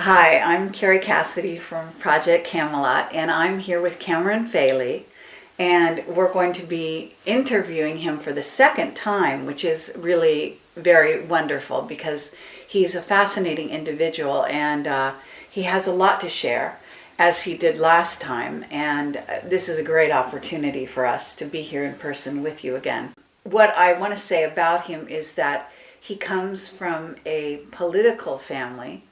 Hi, I'm Carrie Cassidy from Project Camelot, and I'm here with Kameran Fally, and we're going to be interviewing him for the second time, which is really very wonderful because he's a fascinating individual and he has a lot to share, as he did last time, and this is a great opportunity for us to be here in person with you again. What I want to say about him is that he comes from a political family,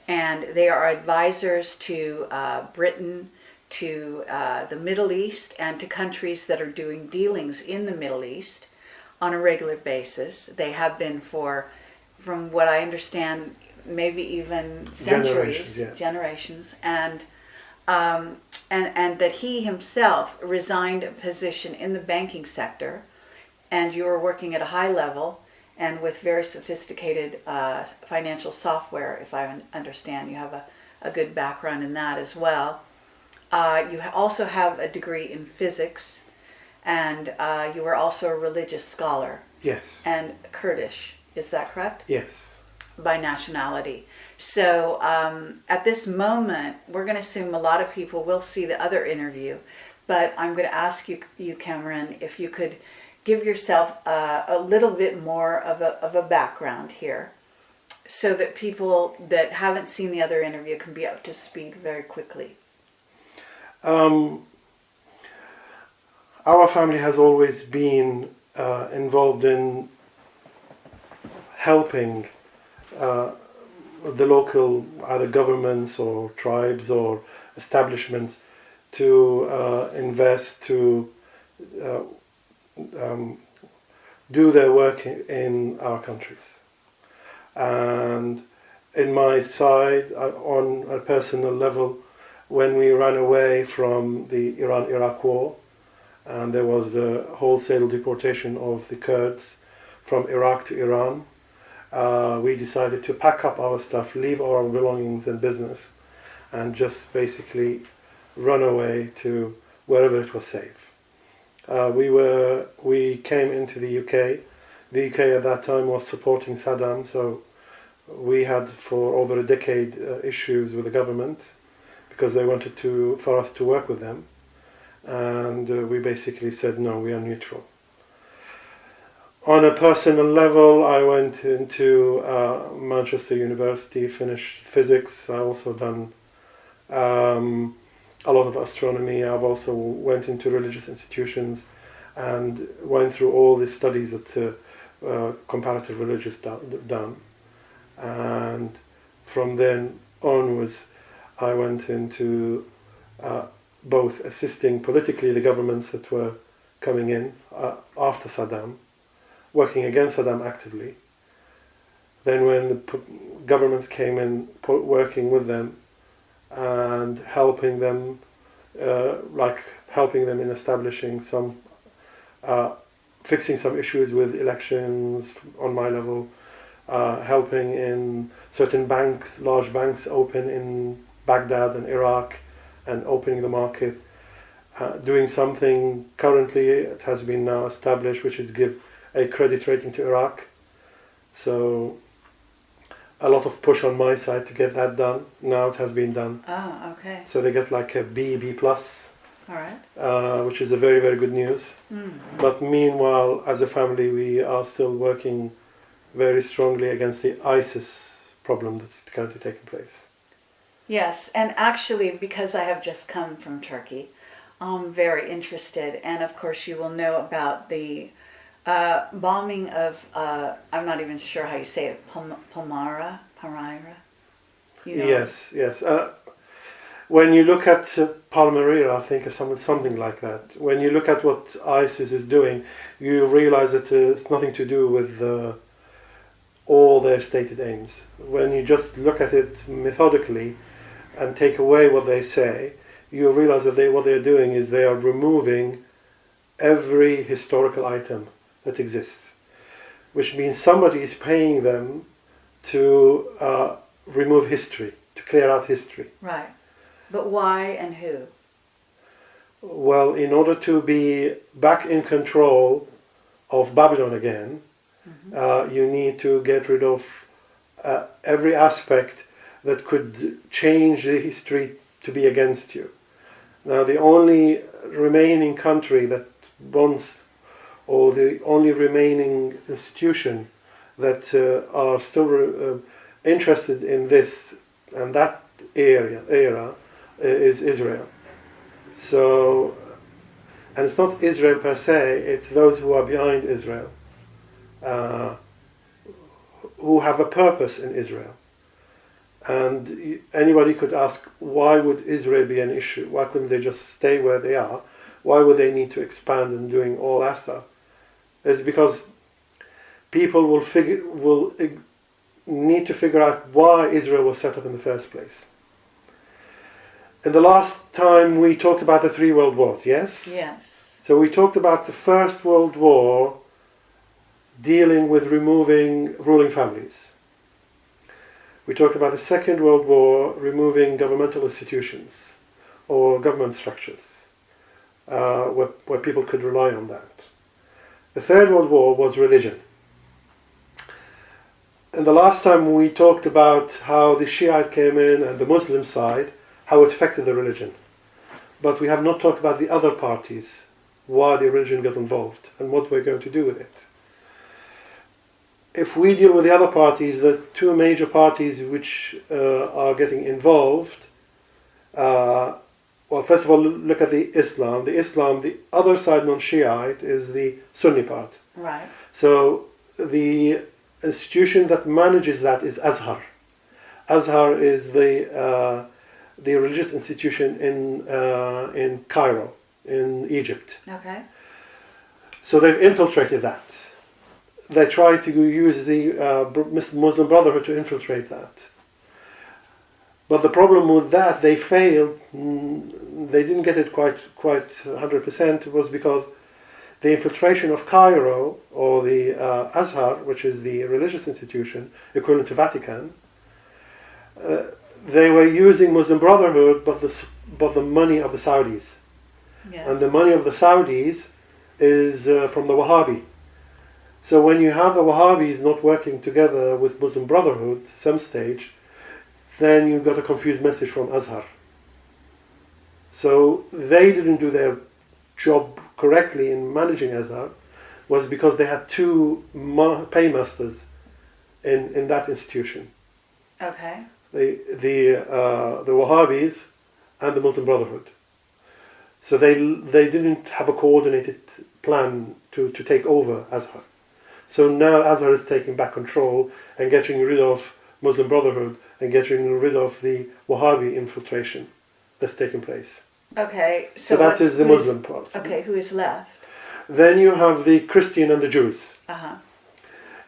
and they are advisors to Britain, to the Middle East, and to countries that are doing dealings in the Middle East on a regular basis. They have been for, from what I understand, maybe even centuries, generations, and that he himself resigned a position in the banking sector, and you were working at a high level and with very sophisticated financial software, if I understand. You have a good background in that as well. You also have a degree in physics, and you were also a religious scholar. Yes. And Kurdish, is that correct? Yes. By nationality. So at this moment, we're going to assume a lot of people will see the other interview, but I'm going to ask you, Kameran, if you could give yourself a little bit more of a background here so that people that haven't seen the other interview can be up to speed very quickly. Our family has always been involved in helping the local either governments or tribes or establishments to invest, to do their work in our countries. And in my side, on a personal level, when we ran away from the Iran-Iraq war, and there was a wholesale deportation of the Kurds from Iraq to Iran, we decided to pack up our stuff, leave our belongings and business, and just basically run away to wherever it was safe. We came into the UK. The UK at that time was supporting Saddam, so we had for over a decade issues with the government because they wanted for us to work with them, and we basically said no, we are neutral. On a personal level, I went into Manchester University, finished physics. I also done a lot of astronomy. I've also went into religious institutions and went through all the studies that comparative religious done. And from then onwards, I went into both assisting politically the governments that were coming in after Saddam, working against Saddam actively. Then when the governments came in, working with them and helping them, helping them in establishing some, fixing some issues with elections on my level, helping in certain banks, large banks open in Baghdad and Iraq and opening the market, doing something currently it has been now established, which is give a credit rating to Iraq. So a lot of push on my side to get that done. Now it has been done. Oh, okay. So they get like a B+. All right. Which is a very, very good news. But meanwhile, as a family, we are still working very strongly against the ISIS problem that's currently taking place. Yes, and actually, because I have just come from Turkey, I'm very interested. And of course, you will know about the bombing of, I'm not even sure how you say it, Palmyra? You know? Yes. When you look at Palmyra, I think it's something like that. When you look at what ISIS is doing, you realize that it's nothing to do with all their stated aims. When you just look at it methodically and take away what they say, you realize that what they're doing is they are removing every historical item that exists, which means somebody is paying them to remove history, to clear out history. Right. But why and who? Well, in order to be back in control of Babylon again, you need to get rid of every aspect that could change the history to be against you. Now, the only remaining country that wants, or the only remaining institution that are still interested in this and that era is Israel. So, and it's not Israel per se, it's those who are behind Israel, who have a purpose in Israel. And anybody could ask, why would Israel be an issue? Why couldn't they just stay where they are? Why would they need to expand and doing all that stuff? It's because people will need to figure out why Israel was set up in the first place. In the last time we talked about the 3 world wars, yes? Yes. So we talked about the First World War dealing with removing ruling families. We talked about the Second World War removing governmental institutions or government structures where people could rely on that. The Third World War was religion. And the last time we talked about how the Shiite came in and the Muslim side, how it affected the religion. But we have not talked about the other parties, why the religion got involved and what we're going to do with it. If we deal with the other parties, the 2 major parties which are getting involved, well, first of all, look at the Islam. The other side, non-Shiite, is the Sunni part. Right. So the institution that manages that is Azhar. Azhar is the religious institution in Cairo, in Egypt. Okay. So they've infiltrated that. They tried to use the Muslim Brotherhood to infiltrate that. But the problem with that, they failed. They didn't get it quite 100%. It was because the infiltration of Cairo, or the Azhar, which is the religious institution equivalent to Vatican, they were using Muslim Brotherhood, but the money of the Saudis. Yes. And the money of the Saudis is from the Wahhabi. So when you have the Wahhabis not working together with Muslim Brotherhood at some stage, then you got a confused message from Azhar. So they didn't do their job correctly in managing Azhar, was because they had 2 paymasters in that institution. Okay. The Wahhabis and the Muslim Brotherhood. So they didn't have a coordinated plan to take over Azhar. So now Azhar is taking back control and getting rid of Muslim Brotherhood and getting rid of the Wahhabi infiltration that's taking place. Okay. So that is the Muslim part. Okay, who is left? Then you have the Christian and the Jews. Uh-huh.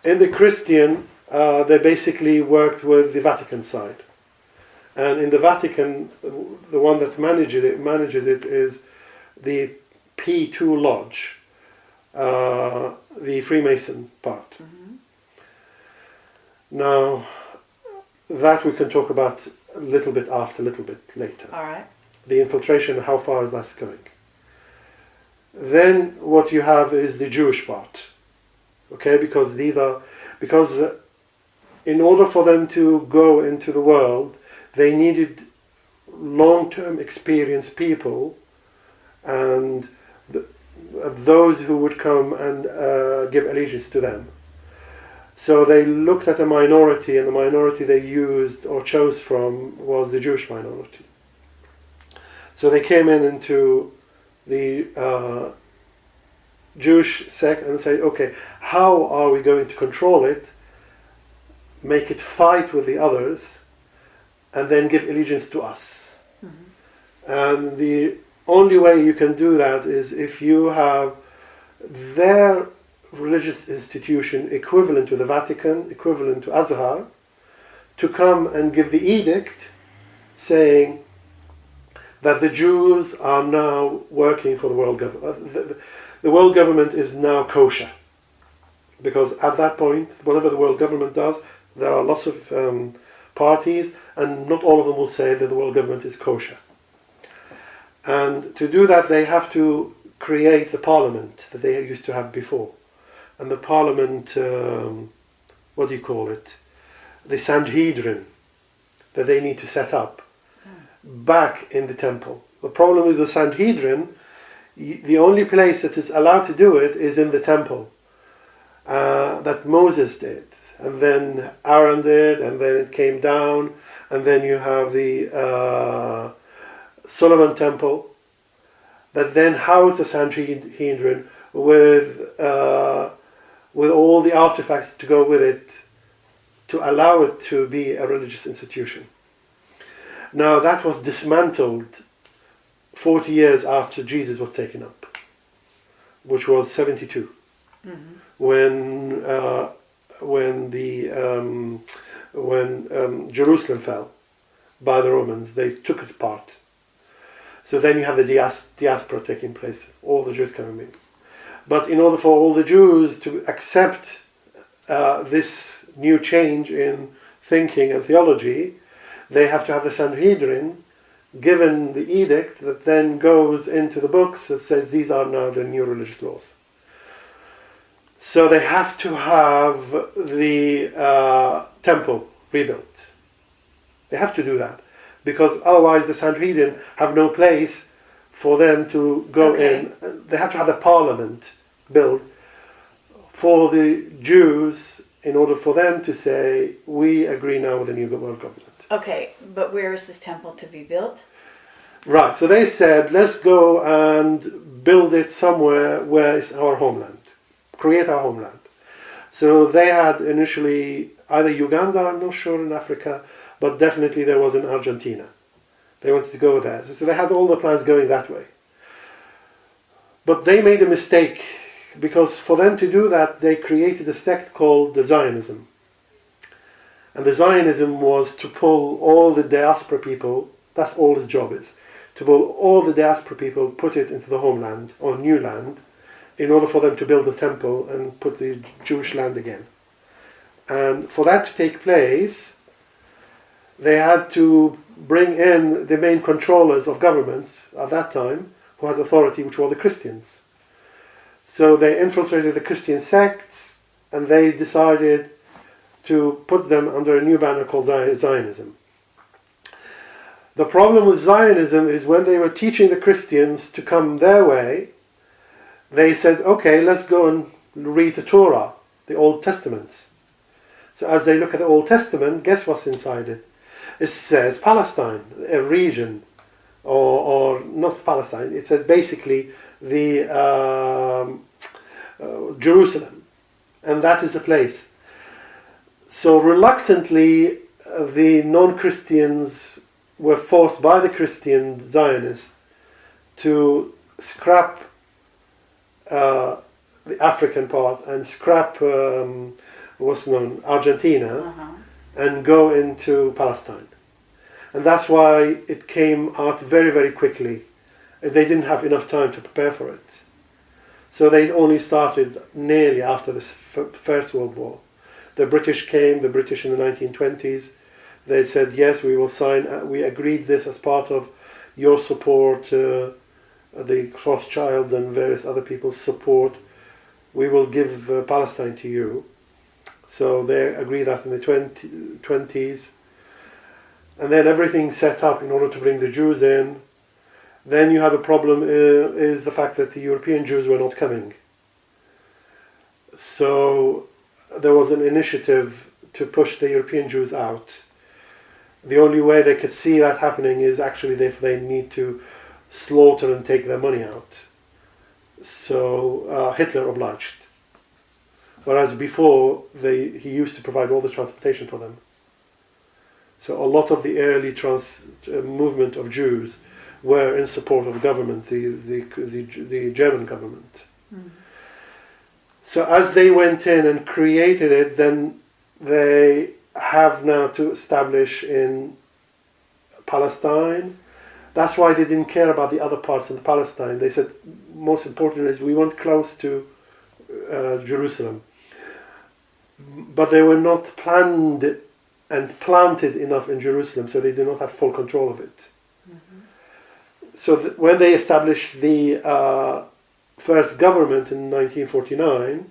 In the Christian, they basically worked with the Vatican side. And in the Vatican, the one that manages it is the P2 Lodge, the Freemason part. Mm-hmm. Now, that we can talk about a little bit later. All right. The infiltration, how far is that going? Then what you have is the Jewish part. Okay, because in order for them to go into the world, they needed long-term experienced people and those who would come and give allegiance to them. So they looked at a minority, and the minority they used or chose from was the Jewish minority. So they came into the Jewish sect and said, okay, how are we going to control it, make it fight with the others, and then give allegiance to us? Mm-hmm. And the only way you can do that is if you have their religious institution equivalent to the Vatican, equivalent to Azhar, to come and give the edict saying that the Jews are now working for the world government. The world government is now kosher. Because at that point, whatever the world government does, there are lots of parties, and not all of them will say that the world government is kosher. And to do that, they have to create the parliament that they used to have before. And the parliament, what do you call it? The Sanhedrin. that they need to set up back in the temple. The problem with the Sanhedrin, the only place that is allowed to do it is in the temple. That Moses did, and then Aaron did, and then it came down, and then you have the Solomon temple that then housed the Sanhedrin with all the artifacts to go with it to allow it to be a religious institution. Now that was dismantled 40 years after Jesus was taken up, which was 72. Mm-hmm. When Jerusalem fell by the Romans, they took it apart. So then you have the diaspora taking place, all the Jews coming in. But in order for all the Jews to accept this new change in thinking and theology, they have to have the Sanhedrin given the edict that then goes into the books that says these are now the new religious laws. So they have to have the temple rebuilt. They have to do that, because otherwise the Sanhedrin have no place for them to go in. They have to have a parliament built for the Jews in order for them to say, we agree now with the new world government. Okay, but where is this temple to be built? Right, so they said, let's go and build it somewhere where is our homeland. Create our homeland. So they had initially either Uganda, I'm not sure, in Africa, but definitely there was in Argentina. They wanted to go there. So they had all the plans going that way. But they made a mistake, because for them to do that, they created a sect called the Zionism. And the Zionism was to pull all the diaspora people, that's all his job is, to pull all the diaspora people, put it into the homeland, or new land, in order for them to build a temple and put the Jewish land again. And for that to take place, they had to bring in the main controllers of governments at that time, who had authority, which were the Christians. So they infiltrated the Christian sects, and they decided to put them under a new banner called Zionism. The problem with Zionism is when they were teaching the Christians to come their way, they said, okay, let's go and read the Torah, the Old Testaments. So as they look at the Old Testament, guess what's inside it? It says Palestine, a region, or not Palestine, it says basically the Jerusalem, and that is the place. So reluctantly, the non-Christians were forced by the Christian Zionists to scrap the African part and scrap what's known Argentina and go into Palestine. And that's why it came out very, very quickly. They didn't have enough time to prepare for it. So they only started nearly after the First World War. The British came, the British in the 1920s, they said, yes, we will sign, we agreed this as part of your support, the Rothschild and various other people's support. We will give Palestine to you. So they agreed that in the 20s. And then everything set up in order to bring the Jews in. Then you have a problem is the fact that the European Jews were not coming. So there was an initiative to push the European Jews out. The only way they could see that happening is actually if they need to slaughter and take their money out. So Hitler obliged. Whereas before, he used to provide all the transportation for them. So a lot of the early movement of Jews were in support of government, the German government. Mm. So as they went in and created it, then they have now to establish in Palestine. That's why they didn't care about the other parts of Palestine. They said, most important is we want close to Jerusalem. But they were not planned and planted enough in Jerusalem, so they did not have full control of it. Mm-hmm. So when they established the first government in 1949,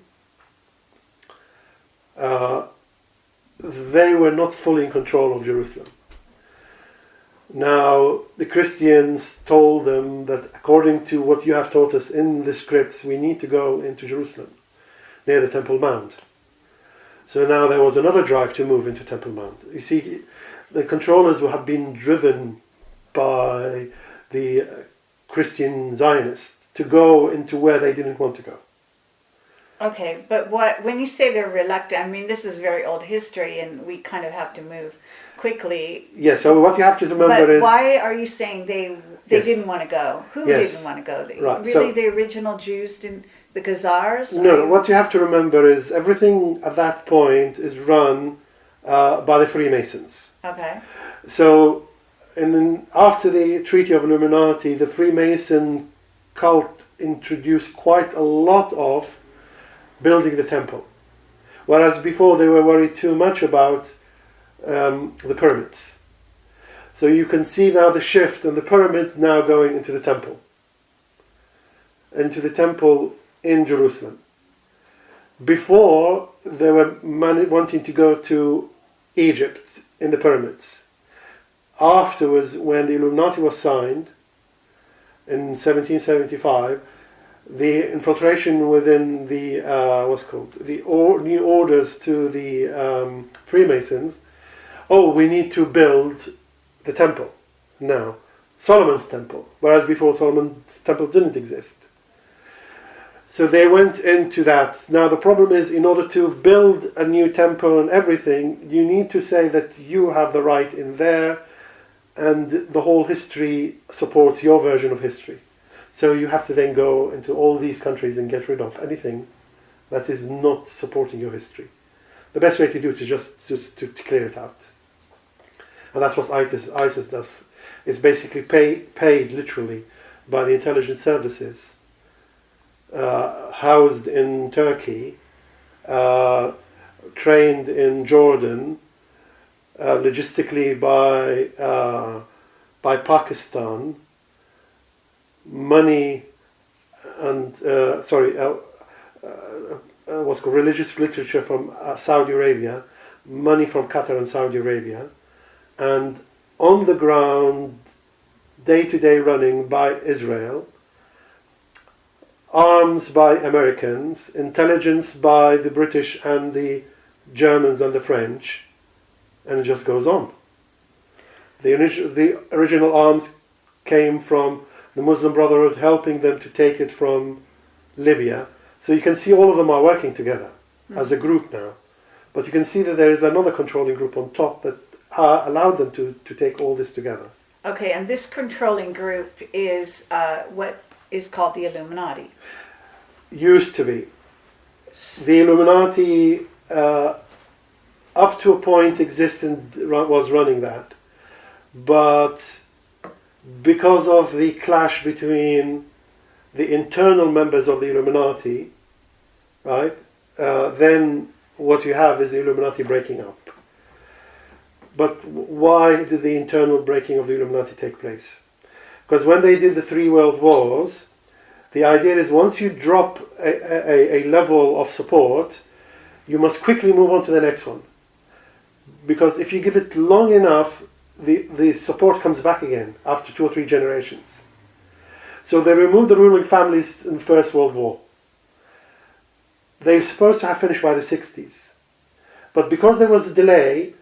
they were not fully in control of Jerusalem. Now, the Christians told them that according to what you have taught us in the scripts, we need to go into Jerusalem, near the Temple Mount. So now there was another drive to move into Temple Mount. You see, the controllers have been driven by the Christian Zionists to go into where they didn't want to go. Okay, but when you say they're reluctant, I mean, this is very old history and we kind of have to move quickly. Yes, so what you have to remember is... But why are you saying they Yes. didn't want to go? Who Yes. didn't want to go? Right, Really, so- the original Jews didn't... The Khazars? No, what you have to remember is everything at that point is run by the Freemasons. Okay. So, and then after the Treaty of Illuminati, the Freemason cult introduced quite a lot of building the temple. Whereas before they were worried too much about the pyramids. So you can see now the shift and the pyramids now going into the temple. Into the temple in Jerusalem. Before, they were wanting to go to Egypt in the pyramids. Afterwards, when the Illuminati was signed in 1775, the infiltration within the new orders to the Freemasons. Oh, we need to build the temple now, Solomon's temple, whereas before Solomon's temple didn't exist. So they went into that. Now the problem is, in order to build a new temple and everything, you need to say that you have the right in there, and the whole history supports your version of history. So you have to then go into all these countries and get rid of anything that is not supporting your history. The best way to do it is just to clear it out. And that's what ISIS does. It's basically paid literally by the intelligence services, housed in Turkey, trained in Jordan, logistically by Pakistan, money and what's called religious literature from Saudi Arabia, money from Qatar and Saudi Arabia, and on the ground, day-to-day running by Israel, arms by Americans, intelligence by the British and the Germans and the French, and it just goes on. The original arms came from the Muslim Brotherhood, helping them to take it from Libya. So you can see all of them are working together as a group now. But you can see that there is another controlling group on top that allowed them to take all this together. Okay, and this controlling group is what is called the Illuminati. Used to be. The Illuminati, up to a point, was running that. But because of the clash between the internal members of the Illuminati, right, then what you have is the Illuminati breaking up. But why did the internal breaking of the Illuminati take place? Because when they did the 3 world wars, the idea is once you drop a level of support, you must quickly move on to the next one. Because if you give it long enough, the support comes back again after 2 or 3 generations. So they removed the ruling families in the First World War. They were supposed to have finished by the 60s. But because there was a delay,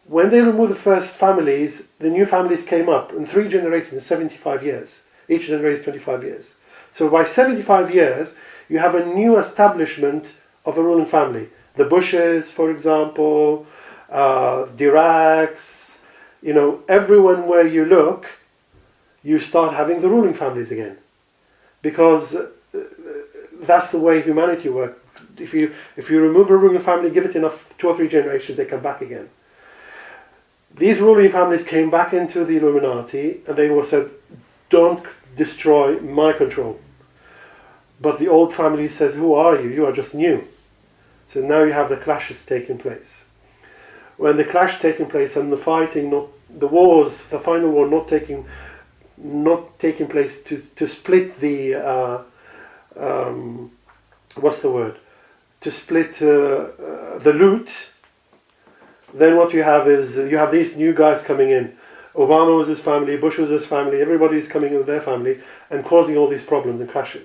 when they removed the first families, the new families came up in 3 generations, 75 years. Each generation 25 years. So by 75 years, you have a new establishment of a ruling family. The Bushes, for example, the Iraqs, everyone where you look, you start having the ruling families again. Because that's the way humanity works. If you remove a ruling family, give it enough 2 or 3 generations, they come back again. These ruling families came back into the Illuminati and they were said, don't destroy my control. But the old family says, who are you? You are just new. So now you have the clashes taking place. When the clash taking place and the fighting, the final war not taking place to split the to split the loot, then what you have is you have these new guys coming in. Obama was his family, Bush was his family, everybody's coming in with their family and causing all these problems and crashing.